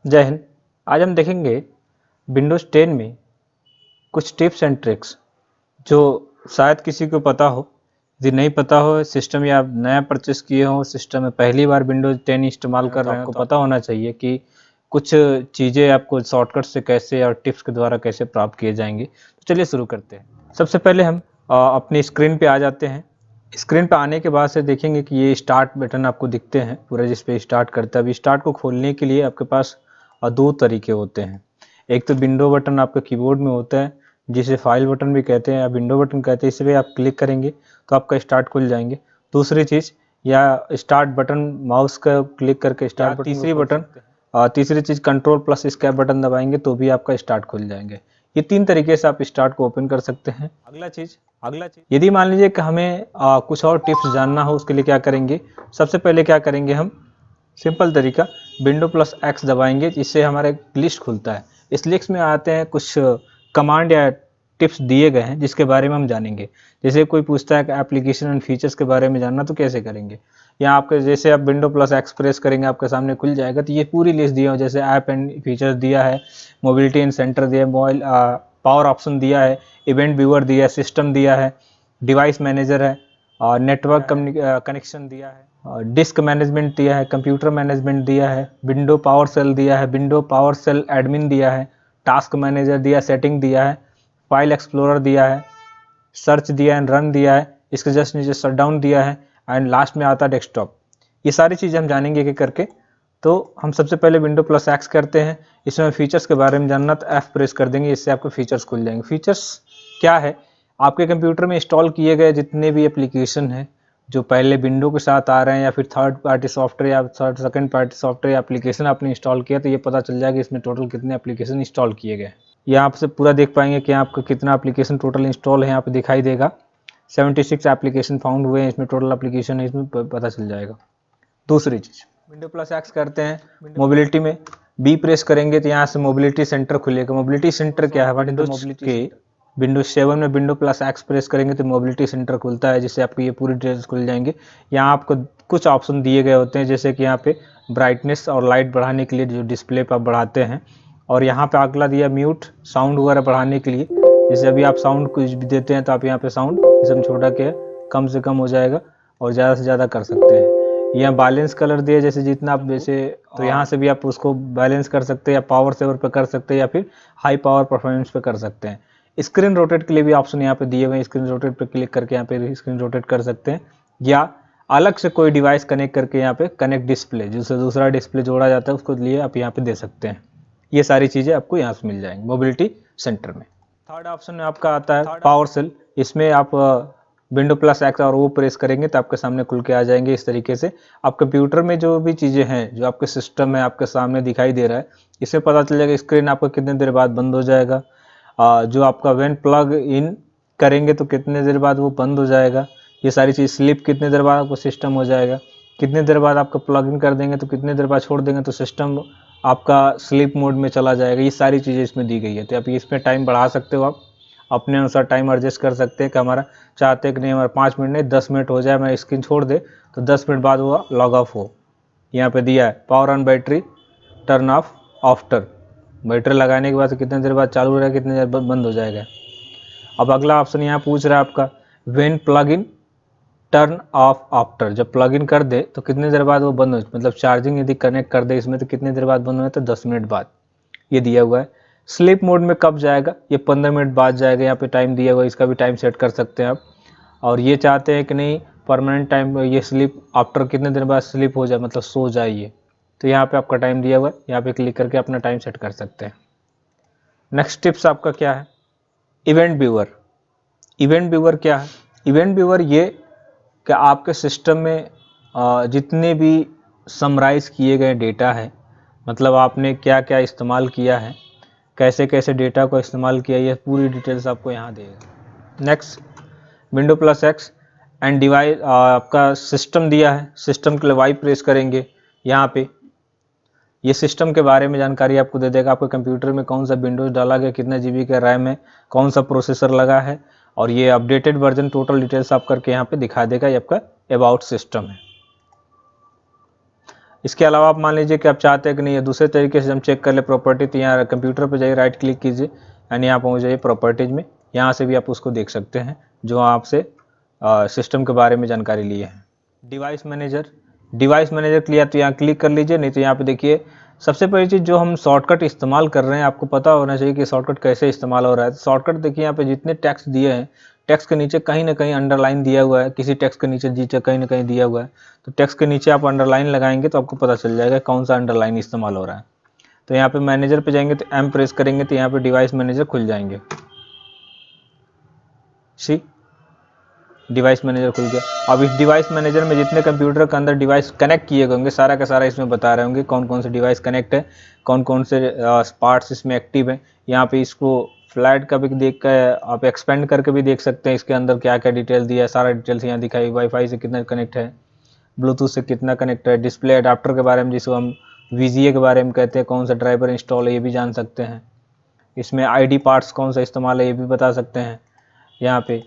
जय हिंद। आज हम देखेंगे विंडोज़ 10 में कुछ टिप्स एंड ट्रिक्स जो शायद किसी को पता हो। यदि नहीं पता हो, सिस्टम या नया परचेस किए हो, सिस्टम में पहली बार विंडोज़ 10 इस्तेमाल कर रहे हो, तो आपको पता होना चाहिए कि कुछ चीज़ें आपको शॉर्टकट से कैसे और टिप्स के द्वारा कैसे प्राप्त किए जाएंगे। तो चलिए शुरू करते हैं। सबसे पहले हम अपनी स्क्रीन पे आ जाते हैं। स्क्रीन पे आने के बाद से देखेंगे कि ये स्टार्ट बटन आपको दिखते हैं पूरा, जिस पे स्टार्ट करता है। अभी स्टार्ट को खोलने के लिए आपके पास दो तरीके होते हैं। एक तो विंडो बटन आपके कीबोर्ड में होता है, जिसे फाइल बटन भी कहते हैं या विंडो बटन कहते हैं। इस पर आप क्लिक करेंगे तो आपका स्टार्ट खुल जाएंगे। दूसरी चीज़, या स्टार्ट बटन माउस का क्लिक करके स्टार्ट बटन, तीसरी चीज़ कंट्रोल प्लस स्केप बटन दबाएंगे तो भी आपका स्टार्ट खुल जाएंगे। ये तीन तरीके से आप स्टार्ट को ओपन कर सकते हैं। अगला चीज़ यदि मान लीजिए कि हमें कुछ और टिप्स जानना हो, उसके लिए क्या करेंगे? सबसे पहले क्या करेंगे हम? सिंपल तरीका, विंडो प्लस एक्स दबाएंगे, जिससे हमारा एक लिस्ट खुलता है। इस लिस्ट में आते हैं कुछ कमांड या टिप्स दिए गए हैं जिसके बारे में हम जानेंगे। जैसे कोई पूछता है कि एप्लीकेशन एंड फीचर्स के बारे में जानना, तो कैसे करेंगे? यहाँ आपके जैसे आप विंडो प्लस एक्स प्रेस करेंगे, आपके सामने खुल जाएगा। तो ये पूरी लिस्ट दिया हो, जैसे ऐप एंड फीचर्स दिया है, मोबिलिटी एंड सेंटर दिया है, मोबाइल पावर ऑप्शन दिया है, इवेंट व्यूअर दिया है, सिस्टम दिया है, डिवाइस मैनेजर है, और नेटवर्क कनेक्शन दिया है, डिस्क मैनेजमेंट दिया है, कंप्यूटर मैनेजमेंट दिया है, विंडो पावर सेल दिया है, विंडो पावर सेल एडमिन दिया है, टास्क मैनेजर दिया, सेटिंग दिया है, फाइल एक्सप्लोरर दिया है, सर्च दिया है, रन दिया है, इसके जस्ट नीचे शटडाउन दिया है, एंड लास्ट में आता है डेस्कटॉप। ये सारी चीज़ें हम जानेंगे एक एक करके। तो हम सबसे पहले विंडो प्लस एक्स करते हैं। इसमें फीचर्स के बारे में जानना तो एफ प्रेस कर देंगे, इससे आपके फीचर्स खुल जाएंगे। फीचर्स क्या है? आपके कंप्यूटर में इंस्टॉल किए गए जितने भी एप्लीकेशन हैं, जो पहले विंडो के साथ आ रहे हैं या फिर थर्ड पार्टी सॉफ्टवेयर या सेकंड पार्टी सॉफ्टवेयर या एप्लीकेशन आपने इंस्टॉल किया, तो ये पता चल जाएगा इसमें टोटल कितने एप्लीकेशन इंस्टॉल किए गए। यहाँ आप से पूरा देख पाएंगे कि आपका कितना एप्लीकेशन टोटल इंस्टॉल है, यहाँ पे दिखाई देगा। 76 एप्लीकेशन फाउंड हुए हैं, इसमें टोटल एप्लीकेशन है, इसमें पता चल जाएगा। दूसरी चीज़, विंडो प्लस एक्स करते हैं, मोबिलिटी में बी प्रेस करेंगे तो यहाँ से मोबिलिटी सेंटर खुलेगा। मोबिलिटी सेंटर क्या है? विंडोज के विंडोज 7 में विंडो प्लस एक्स प्रेस करेंगे तो मोबिलिटी सेंटर खुलता है, जिससे आपको ये पूरी डिटेल्स खुल जाएंगे। यहाँ आपको कुछ ऑप्शन दिए गए होते हैं, जैसे कि यहाँ पे ब्राइटनेस और लाइट बढ़ाने के लिए जो डिस्प्ले पर आप बढ़ाते हैं, और यहाँ पे अगला दिया म्यूट, साउंड वगैरह बढ़ाने के लिए। जैसे अभी आप साउंड कुछ भी देते हैं तो आप यहाँ पे साउंड इसमें छोटा के कम से कम हो जाएगा और ज़्यादा से ज़्यादा कर सकते हैं। यहाँ बैलेंस कलर दिया, जैसे जितना आप जैसे, तो यहाँ से भी आप उसको बैलेंस कर सकते हैं, या पावर सेवर पे कर सकते हैं, या फिर हाई पावर परफॉर्मेंस पे कर सकते हैं। स्क्रीन रोटेट के लिए भी ऑप्शन यहाँ पे दिए हुए हैं, स्क्रीन रोटेट पे क्लिक करके यहाँ पे स्क्रीन रोटेट कर सकते हैं, या अलग से कोई डिवाइस कनेक्ट करके यहाँ पे कनेक्ट डिस्प्ले, जिससे दूसरा डिस्प्ले जोड़ा जाता है, उसको लिए आप यहाँ पे दे सकते हैं। ये सारी चीज़ें आपको यहाँ से मिल जाएंगी मोबिलिटी सेंटर में। थर्ड ऑप्शन में आपका आता है पावर सेल। इसमें आप विंडो प्लस एक्स और वो प्रेस करेंगे तो आपके सामने खुल के आ जाएंगे। इस तरीके से आप कंप्यूटर में जो भी चीज़ें हैं, जो आपके सिस्टम है, आपके सामने दिखाई दे रहा है, इससे पता चल जाएगा स्क्रीन आपका कितने देर बाद बंद हो जाएगा। जो आपका व्हेन प्लग इन करेंगे तो कितने देर बाद वो बंद हो जाएगा। ये सारी चीज़, स्लिप कितने देर बाद आपको सिस्टम हो जाएगा, कितने देर बाद आपका प्लग इन कर देंगे तो कितने देर बाद छोड़ देंगे तो सिस्टम आपका स्लीप मोड में चला जाएगा। ये सारी चीज़ें इसमें दी गई है। तो आप इसमें टाइम बढ़ा सकते हो, आप अपने अनुसार टाइम एडजस्ट कर सकते हैं कि हमारा चाहते हैं कि नहीं हमारा 5 मिनट नहीं 10 मिनट हो जाए, मैं स्क्रीन छोड़ दे तो 10 मिनट बाद वो लॉग ऑफ हो। यहाँ पे दिया है power on battery, turn off after. Battery लगाने के बाद कितने देर बाद चालू रहेगा, कितने देर बाद बंद हो जाएगा। अब अगला ऑप्शन यहाँ पूछ रहा है आपका when plug in turn off after. जब प्लग इन कर दे तो कितने देर बाद वो बंद हो, मतलब चार्जिंग यदि कनेक्ट कर दे इसमें तो कितने देर बाद बंद हो, तो 10 मिनट बाद। ये दिया हुआ है। स्लीप मोड में कब जाएगा? ये 15 मिनट बाद जाएगा। यहाँ पे टाइम दिया हुआ है, इसका भी टाइम सेट कर सकते हैं आप। और ये चाहते हैं कि नहीं परमानेंट टाइम, ये स्लीप आफ्टर कितने देर बाद स्लीप हो जाए, मतलब सो जाइए, तो यहाँ पे आपका टाइम दिया हुआ है, यहाँ पे क्लिक करके अपना टाइम सेट कर सकते हैं। नेक्स्ट टिप्स आपका क्या है? Event viewer. इवेंट व्यूअर क्या है? इवेंट व्यूअर ये कि आपके सिस्टम में जितने भी समराइज़ किए गए डेटा है, मतलब आपने क्या क्या इस्तेमाल किया है, कैसे कैसे डेटा को इस्तेमाल किया, ये पूरी डिटेल्स आपको यहाँ देगा। Next, window plus x and device, आपका सिस्टम दिया है, सिस्टम के लिए वाई प्रेस करेंगे। यहाँ पे ये सिस्टम के बारे में जानकारी आपको दे देगा, आपके कंप्यूटर में कौन सा विंडोज़ डाला गया, कितना जीबी का रैम है, कौन सा प्रोसेसर लगा है, और ये अपडेटेड वर्जन टोटल डिटेल्स आप करके यहाँ पे दिखा देगा। ये आपका अबाउट सिस्टम है। इसके अलावा आप मान लीजिए कि आप चाहते हैं कि नहीं, दूसरे तरीके से हम चेक कर ले प्रॉपर्टी, तो यहाँ कंप्यूटर पर जाइए, राइट क्लिक कीजिए एंड यहाँ पहुँच जाइए प्रॉपर्टीज़ में। यहाँ से भी आप उसको देख सकते हैं जो आपसे सिस्टम के बारे में जानकारी लिए हैं। डिवाइस मैनेजर के लिए तो यहाँ क्लिक कर लीजिए, नहीं तो यहाँ पे देखिए सबसे पहली चीज़ जो हम शॉर्टकट इस्तेमाल कर रहे हैं, आपको पता होना चाहिए कि शॉर्टकट कैसे इस्तेमाल हो रहा है। तो शॉर्टकट देखिए यहाँ पे जितने टैक्स दिए हैं, टैक्स के नीचे कहीं ना कहीं अंडरलाइन दिया हुआ है, किसी टैक्स के नीचे जी कहीं ना कहीं दिया हुआ है। तो टैक्स के नीचे आप अंडरलाइन लगाएंगे तो आपको पता चल जाएगा कौन सा अंडरलाइन इस्तेमाल हो रहा है। तो यहाँ पे मैनेजर पे जाएंगे तो एम प्रेस करेंगे तो यहाँ पे डिवाइस मैनेजर खुल जाएंगे। सी डिवाइस मैनेजर खुल गया। अब इस डिवाइस मैनेजर में जितने कंप्यूटर के अंदर डिवाइस कनेक्ट किए होंगे सारा का सारा इसमें बता रहे होंगे कौन कौन से डिवाइस कनेक्ट है, कौन कौन से पार्ट्स इसमें एक्टिव हैं। यहाँ पे इसको फ्लैट का भी देख कर आप एक्सपेंड करके भी देख सकते हैं, इसके अंदर क्या क्या डिटेल दिया है, सारा डिटेल्स यहाँ दिखाई। वाईफाई से कितना कनेक्ट है, ब्लूटूथ से कितना कनेक्ट है, डिस्प्ले अडाप्टर के बारे में जिसको हम VGA के बारे में कहते हैं, कौन सा ड्राइवर इंस्टॉल है ये भी जान सकते हैं। इसमें ID पार्ट्स कौन सा इस्तेमाल है ये भी बता सकते हैं यहाँ पे।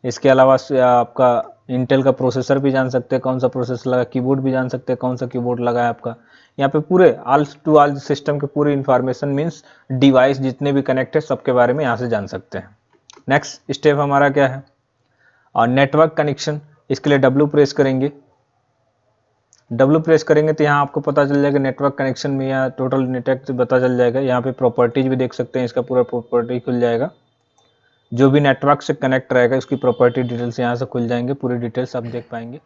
इसके अलावा आपका इंटेल का प्रोसेसर भी जान सकते हैं कौन सा प्रोसेसर लगा, कीबोर्ड भी जान सकते हैं कौन सा कीबोर्ड लगा है आपका। यहाँ पे पूरे ऑल टू ऑल सिस्टम के पूरी इंफॉर्मेशन मीन्स डिवाइस जितने भी कनेक्ट है सबके बारे में यहाँ से जान सकते हैं। नेक्स्ट स्टेप हमारा क्या है, और नेटवर्क कनेक्शन। इसके लिए W प्रेस करेंगे। W प्रेस करेंगे तो यहाँ आपको पता चल जाएगा नेटवर्क कनेक्शन में, यहाँ टोटल नेटवर्क पता चल जाएगा। यहाँ पे प्रॉपर्टीज भी देख सकते हैं, इसका पूरा प्रॉपर्टी खुल जाएगा। जो भी नेटवर्क से कनेक्ट रहेगा उसकी प्रॉपर्टी डिटेल्स यहाँ से खुल जाएंगे, पूरी डिटेल्स आप देख पाएंगे।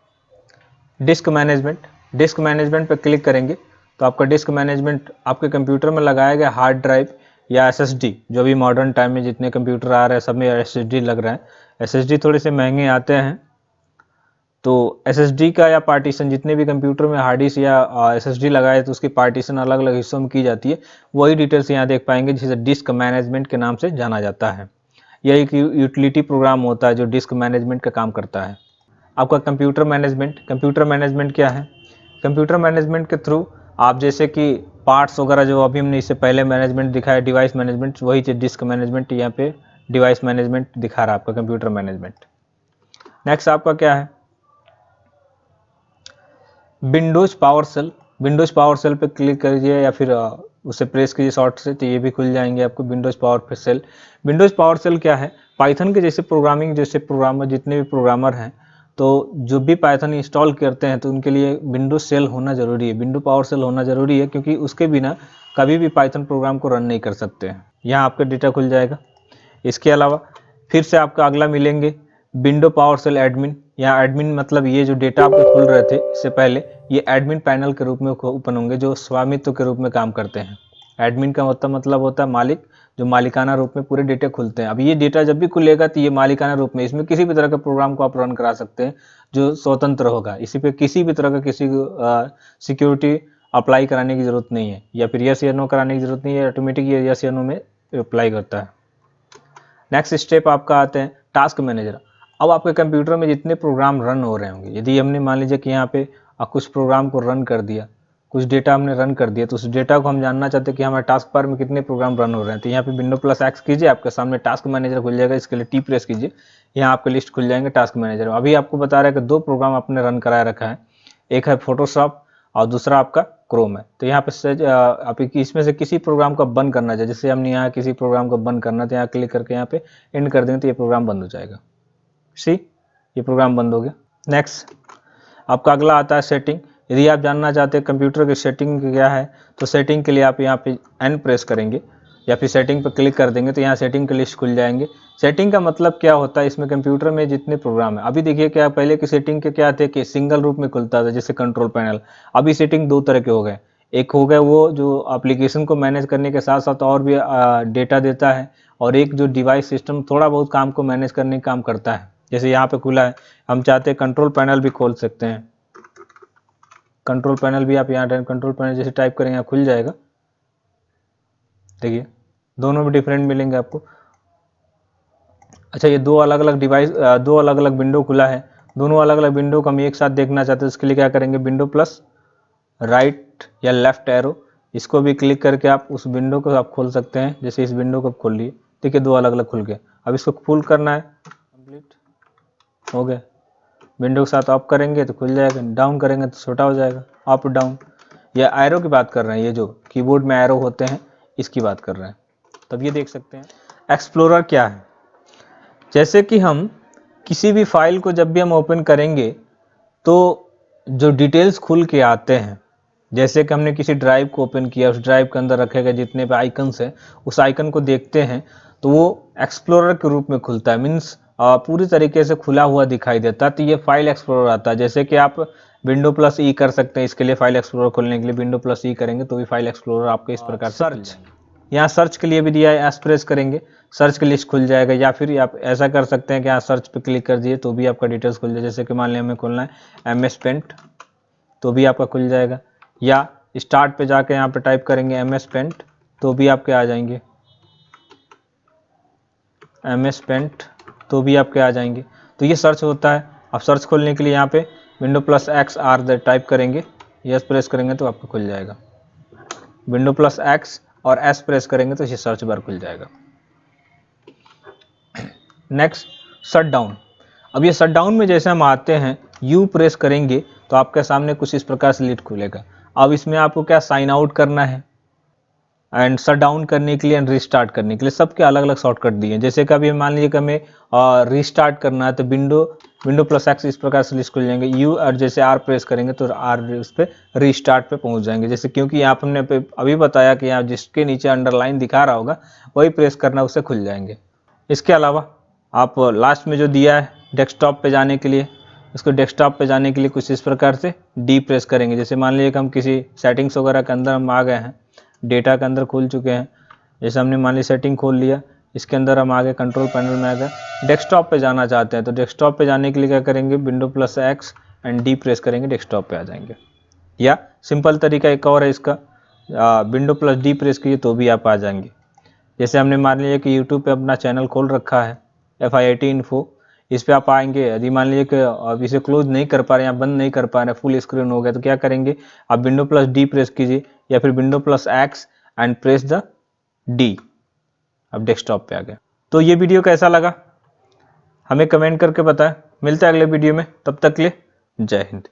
डिस्क मैनेजमेंट पे क्लिक करेंगे तो आपका डिस्क मैनेजमेंट आपके कंप्यूटर में लगाया गया हार्ड ड्राइव या SSD, जो भी मॉडर्न टाइम में जितने कंप्यूटर आ रहे हैं सब में SSD लग रहा है। SSD थोड़े से महंगे आते हैं, तो SSD का या पार्टीशन जितने भी कंप्यूटर में हार्ड डिस्क या SSD लगाए तो उसकी पार्टीशन अलग अलग हिस्सों में की जाती है, वही डिटेल्स यहाँ देख पाएंगे जिसे डिस्क मैनेजमेंट के नाम से जाना जाता है। यह एक यूटिलिटी प्रोग्राम होता है जो डिस्क मैनेजमेंट का काम करता है। आपका कंप्यूटर मैनेजमेंट क्या है, कंप्यूटर मैनेजमेंट के थ्रू आप जैसे कि पार्ट्स वगैरह जो अभी हमने इससे पहले मैनेजमेंट दिखाया डिवाइस मैनेजमेंट, वही चीज़ डिस्क मैनेजमेंट यहाँ पे डिवाइस मैनेजमेंट दिखा रहा है आपका कंप्यूटर मैनेजमेंट। नेक्स्ट आपका क्या है, विंडोज पावर सेल पे क्लिक करिए या फिर उसे प्रेस कीजिए शॉर्ट से तो ये भी खुल जाएंगे आपको विंडोज पावर सेल क्या है, पाइथन के जैसे प्रोग्रामिंग जैसे प्रोग्रामर जितने भी प्रोग्रामर हैं तो जो भी पाइथन इंस्टॉल करते हैं तो उनके लिए विंडोज सेल होना जरूरी है, विंडो पावर सेल होना जरूरी है, क्योंकि उसके बिना कभी भी पाइथन प्रोग्राम को रन नहीं कर सकते हैं। यहाँ आपका डेटा खुल जाएगा। इसके अलावा फिर से आपका अगला मिलेंगे विंडो पावर सेल एडमिन। यहाँ एडमिन मतलब ये जो डेटा आपके खुल रहे थे इससे पहले, ये एडमिन पैनल के रूप में ओपन होंगे जो स्वामित्व के रूप में काम करते हैं। एडमिन का मतलब होता है मालिक, जो मालिकाना रूप में पूरे डेटा खुलते हैं। अब ये डेटा जब भी खुलेगा तो ये मालिकाना रूप में, इसमें किसी भी तरह का प्रोग्राम को आप रन करा सकते हैं जो स्वतंत्र होगा। इसी पे किसी भी तरह का किसी सिक्योरिटी अप्लाई कराने की जरूरत नहीं है, या फिर यस या नो कराने की जरूरत नहीं है, ऑटोमेटिक ये यस या नो में अप्लाई करता है। नेक्स्ट स्टेप आपका आते हैं टास्क मैनेजर। अब आपके कंप्यूटर में जितने प्रोग्राम रन हो रहे होंगे, यदि हमने मान लीजिए कि यहाँ पे कुछ प्रोग्राम को रन कर दिया, कुछ डेटा हमने रन कर दिया, तो उस डेटा को हम जानना चाहते हैं कि हमारे टास्क बार में कितने प्रोग्राम रन हो रहे हैं। तो यहाँ पे Windows+X कीजिए, आपके सामने टास्क मैनेजर खुल जाएगा। इसके लिए T प्रेस कीजिए, यहाँ आपके लिस्ट खुल जाएंगे टास्क मैनेजर। अभी आपको बता रहा है कि 2 प्रोग्राम आपने रन कराया रखा है, एक है फोटोशॉप और दूसरा आपका क्रोम है। तो यहाँ पे आप इसमें से किसी प्रोग्राम को बंद करना चाहिए। जैसे हमने यहाँ किसी प्रोग्राम को बंद करना तो यहाँ क्लिक करके यहाँ पे एंड कर देंगे तो ये प्रोग्राम बंद हो जाएगा। ये प्रोग्राम बंद हो गया। नेक्स्ट आपका अगला आता है सेटिंग। यदि आप जानना चाहते हैं कंप्यूटर की सेटिंग क्या है तो सेटिंग के लिए आप यहाँ पे एन प्रेस करेंगे या फिर सेटिंग पर क्लिक कर देंगे तो यहाँ सेटिंग की लिस्ट खुल जाएंगे। सेटिंग का मतलब क्या होता है, इसमें कंप्यूटर में जितने प्रोग्राम है, अभी देखिए क्या पहले की सेटिंग के क्या थे कि सिंगल रूप में खुलता था जैसे कंट्रोल पैनल। अभी सेटिंग 2 तरह के हो गए, एक हो गया वो जो एप्लीकेशन को मैनेज करने के साथ साथ और भी डेटा देता है, और एक जो डिवाइस सिस्टम थोड़ा बहुत काम को मैनेज करने का काम करता है। जैसे यहाँ पे खुला है, हम चाहते हैं कंट्रोल पैनल भी खोल सकते हैं। कंट्रोल पैनल भी आप यहाँ कंट्रोल पैनल जैसे टाइप करेंगे यहाँ खुल जाएगा। देखिए दोनों में डिफरेंट मिलेंगे आपको। अच्छा, ये 2 अलग अलग डिवाइस 2 अलग अलग विंडो खुला है। दोनों अलग अलग विंडो को हम एक साथ देखना चाहते हैं, उसके लिए क्या करेंगे, विंडो प्लस राइट या लेफ्ट एरो, इसको भी क्लिक करके आप उस विंडो को आप खोल सकते हैं। जैसे इस विंडो को खोल लिए, देखिए 2 अलग अलग खुल गए। अब इसको फुल करना है, कंप्लीट हो गया। विंडो के साथ अप करेंगे तो खुल जाएगा, डाउन करेंगे तो छोटा हो जाएगा, अप डाउन। या एरो की बात कर रहे हैं, ये जो कीबोर्ड में एरो होते हैं इसकी बात कर रहे हैं। तब ये देख सकते हैं। एक्सप्लोरर क्या है? जैसे कि हम किसी भी फाइल को जब भी हम ओपन करेंगे तो जो डिटेल्स खुल के आते हैं, जैसे कि हमने किसी ड्राइव को ओपन किया, उस ड्राइव के अंदर रखे गए जितने भी आइकन्स हैं उस आइकन को देखते हैं तो वो एक्सप्लोरर के रूप में खुलता है। मीन्स पूरी तरीके से खुला हुआ दिखाई देता है, तो ये फाइल एक्सप्लोरर आता है। जैसे कि आप विंडो प्लस ई कर सकते हैं, इसके लिए फाइल एक्सप्लोरर खोलने के लिए विंडो प्लस ई करेंगे तो भी फाइल एक्सप्लोरर आपके इस प्रकार से खुल जाएंगे। यहाँ सर्च के लिए भी दिया है, एस प्रेस करेंगे सर्च की लिस्ट खुल जाएगा, या फिर आप ऐसा कर सकते हैं कि यहाँ सर्च पे क्लिक कर दिए तो भी आपका डिटेल्स खुल जाए। जैसे कि मान लिया हमें खोलना है MS पेंट तो भी आपका खुल जाएगा, या स्टार्ट पे जाके यहाँ पे टाइप करेंगे MS पेंट तो भी आपके आ जाएंगे, MS पेंट तो भी आपके आ जाएंगे। तो ये सर्च होता है। अब सर्च खोलने के लिए यहाँ पे window plus X R type करेंगे, यस प्रेस करेंगे तो आपको खुल जाएगा। विंडो प्लस एक्स और एस प्रेस करेंगे तो ये सर्च बार खुल जाएगा। Next shut down. अब ये शट डाउन में जैसे हम आते हैं यू प्रेस करेंगे तो आपके सामने कुछ इस प्रकार से लिस्ट खुलेगा। अब इसमें आपको क्या साइन आउट करना है एंड शट डाउन करने के लिए एंड रीस्टार्ट करने के लिए सबके अलग अलग शॉर्टकट दिए हैं। जैसे कि अभी मान लीजिए कि हमें रीस्टार्ट करना है तो विंडो प्लस एक्स इस प्रकार से लिस्ट खुल जाएंगे, यू और जैसे आर प्रेस करेंगे तो आर उस पर रीस्टार्ट पे पहुंच जाएंगे। जैसे क्योंकि यहाँ पर हमने अभी बताया कि यहाँ जिसके नीचे अंडरलाइन दिखा रहा होगा वही प्रेस करना, उससे खुल जाएंगे। इसके अलावा आप लास्ट में जो दिया है डेस्कटॉप पे जाने के लिए, इसको डेस्कटॉप पे जाने के लिए कुछ इस प्रकार से डी प्रेस करेंगे। जैसे मान लीजिए कि हम किसी सेटिंग्स वगैरह के अंदर हम आ गए हैं, डेटा के अंदर खुल चुके हैं, जैसे हमने मान ली सेटिंग खोल लिया, इसके अंदर हम आगे कंट्रोल पैनल में आ गए, डेस्कटॉप पे जाना चाहते हैं तो डेस्कटॉप पे जाने के लिए क्या करेंगे, window plus x and D press करेंगे, डेस्कटॉप पे आ जाएंगे। या सिंपल तरीका एक और है इसका, विंडो प्लस डी प्रेस कीजिए तो भी आप आ जाएंगे। जैसे हमने मान लीजिए कि यूट्यूब पे अपना चैनल खोल रखा है FIIT इन्फो, इस पर आप आएंगे, यदि मान लीजिए कि अब इसे क्लोज नहीं कर पा रहे हैं या बंद नहीं कर पा रहे हैं, फुल स्क्रीन हो गया, तो क्या करेंगे, आप विंडो प्लस डी प्रेस कीजिए या फिर window plus x and press the D, अब डेस्कटॉप पे आ गया। तो ये वीडियो कैसा लगा हमें कमेंट करके बताएं। मिलते हैं अगले वीडियो में, तब तक के लिए जय हिंद।